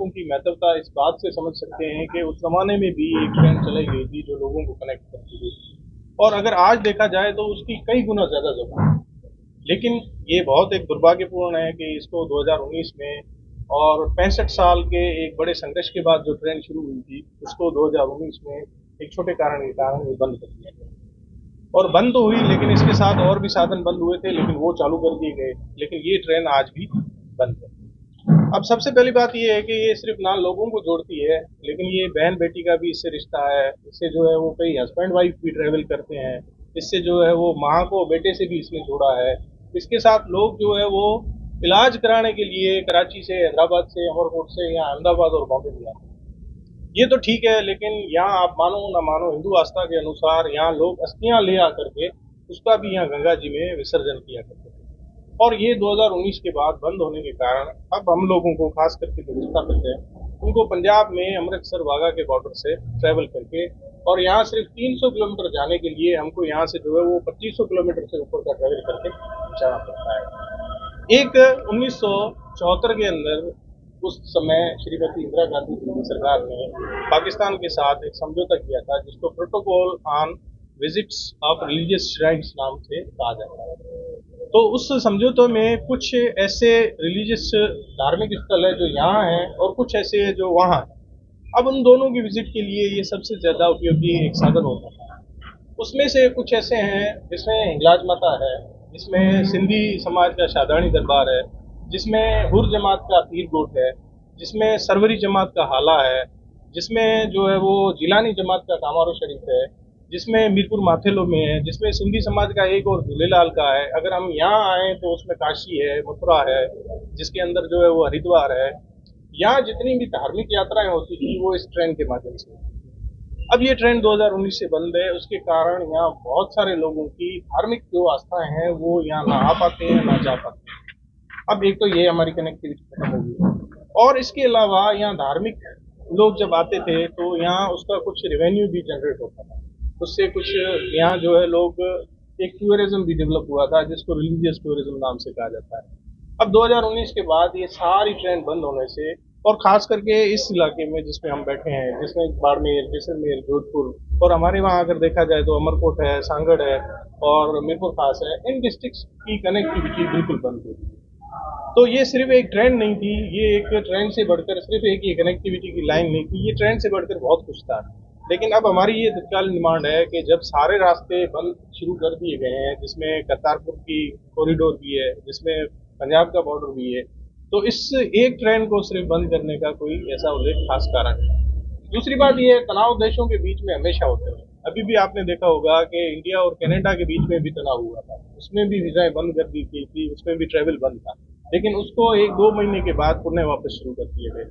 सड़कों की महत्वता इस बात से समझ सकते हैं कि उस जमाने में भी एक ट्रेन चलाई गई थी जो लोगों को कनेक्ट करती थी, और अगर आज देखा जाए तो उसकी कई गुना ज्यादा जरूरत है। लेकिन ये बहुत एक दुर्भाग्यपूर्ण है कि इसको 2019 में और 65 साल के एक बड़े संघर्ष के बाद जो ट्रेन शुरू हुई थी उसको 2019 में एक छोटे कारण के कारण ये बंद कर दिया गया। और बंद तो हुई, लेकिन इसके साथ और भी साधन बंद हुए थे, लेकिन वो चालू कर दिए गए। लेकिन ये ट्रेन आज भी बंद है। अब सबसे पहली बात ये है कि ये सिर्फ ना लोगों को जोड़ती है, लेकिन ये बहन बेटी का भी इससे रिश्ता है। इससे जो है वो कई हस्बैंड वाइफ भी ट्रेवल करते हैं। इससे जो है वो माँ को बेटे से भी इसने जोड़ा है। इसके साथ लोग जो है वो इलाज कराने के लिए कराची से, हैदराबाद से, अमरकोट से या अहमदाबाद और बॉम्बे भी आते हैं। ये तो ठीक है, लेकिन यहाँ आप मानो ना मानो हिंदू आस्था के अनुसार यहाँ लोग अस्थियां ले आकर के उसका भी यहाँ गंगा जी में विसर्जन किया करते थे। और ये 2019 के बाद बंद होने के कारण अब हम लोगों को, खास करके जो विस्थापित है, उनको पंजाब में अमृतसर वाघा के बॉर्डर से ट्रैवल करके और यहाँ सिर्फ 300 किलोमीटर जाने के लिए हमको यहाँ से जो है वो 2500 किलोमीटर से ऊपर का ट्रैवल करके जाना पड़ता है। एक 1974 के अंदर उस समय श्रीमती इंदिरा गांधी जी की सरकार ने पाकिस्तान के साथ एक समझौता किया था जिसको protocol on visits of religious shrines नाम से कहा जाता है। तो उस समझौते में कुछ ऐसे रिलीजियस धार्मिक स्थल है जो यहाँ हैं और कुछ ऐसे है जो वहाँ है। अब उन दोनों की विजिट के लिए ये सबसे ज्यादा उपयोगी एक साधन होता है। उसमें से कुछ ऐसे हैं जिसमें हिंगलाज माता है, जिसमें सिंधी समाज का शादानी दरबार है, जिसमें हुर जमात का पीर गोट है, जिसमें सरवरी जमात का हाला है, जिसमें जो है वो जिलानी जमात का कामारो शरीफ है, जिसमें मीरपुर माथेलो में है, जिसमें सिंधी समाज का एक और झूलेलाल का है। अगर हम यहाँ आए तो उसमें काशी है, मथुरा है, जिसके अंदर जो है वो हरिद्वार है। यहाँ जितनी भी धार्मिक यात्राएं होती थी वो इस ट्रेन के माध्यम से। अब ये ट्रेन 2019 से बंद है, उसके कारण यहाँ बहुत सारे लोगों की धार्मिक जो आस्थाएं हैं वो यहाँ ना आ पाते हैं ना जा पाते हैं। अब एक तो ये हमारी कनेक्टिविटी खत्म हो गई, और इसके अलावा यहाँ धार्मिक लोग जब आते थे तो यहाँ उसका कुछ रेवेन्यू भी जनरेट होता था। उससे कुछ यहाँ जो है लोग, एक टूरिज्म भी डेवलप हुआ था जिसको रिलीजियस टूरिज्म नाम से कहा जाता है। अब 2019 के बाद ये सारी ट्रेन बंद होने से, और खास करके इस इलाके में जिसमें हम बैठे हैं, जिसमें बाड़मेर, जैसलमेर, जोधपुर और हमारे वहाँ अगर देखा जाए तो अमरकोट है, सांगड़ है और मीरपुर खास है, इन डिस्ट्रिक्ट्स की कनेक्टिविटी बिल्कुल बंद हो गई। तो ये सिर्फ एक ट्रेन नहीं थी, ये एक ट्रेन से बढ़कर सिर्फ एक ये कनेक्टिविटी की लाइन नहीं थी, ये ट्रेन से बढ़कर बहुत कुछ था। लेकिन अब हमारी ये तत्कालीन डिमांड है कि जब सारे रास्ते बंद शुरू कर दिए गए हैं, जिसमें करतारपुर की कॉरिडोर भी है, जिसमें पंजाब का बॉर्डर भी है, तो इस एक ट्रेन को सिर्फ बंद करने का कोई ऐसा उल्लेख खास कारण है। दूसरी बात यह है, तनाव देशों के बीच में हमेशा होते हैं। अभी भी आपने देखा होगा कि इंडिया और कनाडा के बीच में भी तनाव हुआ था, उसमें भी वीजाएं बंद कर दी गई थी, उसमें भी ट्रेवल बंद था, लेकिन उसको 1-2 महीने के बाद पुनः वापस शुरू कर दिए गए।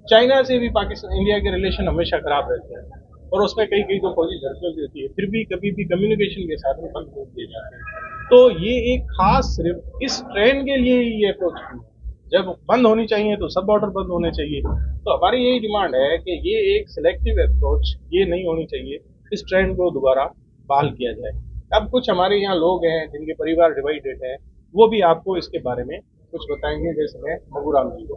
चाइना से भी पाकिस्तान इंडिया के रिलेशन हमेशा खराब रहते हैं और उसमें कई कई तो फौजी झड़पें भी होती है, फिर भी कभी भी कम्युनिकेशन के साधन बंद नहीं किए जाते हैं। तो ये एक खास सिर्फ इस ट्रेन के लिए ही ये अप्रोच की, जब बंद होनी चाहिए तो सब बॉर्डर बंद होने चाहिए। तो हमारी यही डिमांड है कि ये एक सिलेक्टिव अप्रोच ये नहीं होनी चाहिए, इस ट्रेंड को दोबारा बहाल किया जाए। अब कुछ हमारे यहाँ लोग हैं जिनके परिवार डिवाइडेड हैं, वो भी आपको इसके बारे में कुछ बताएंगे, जैसे मैं मगुराम जी को।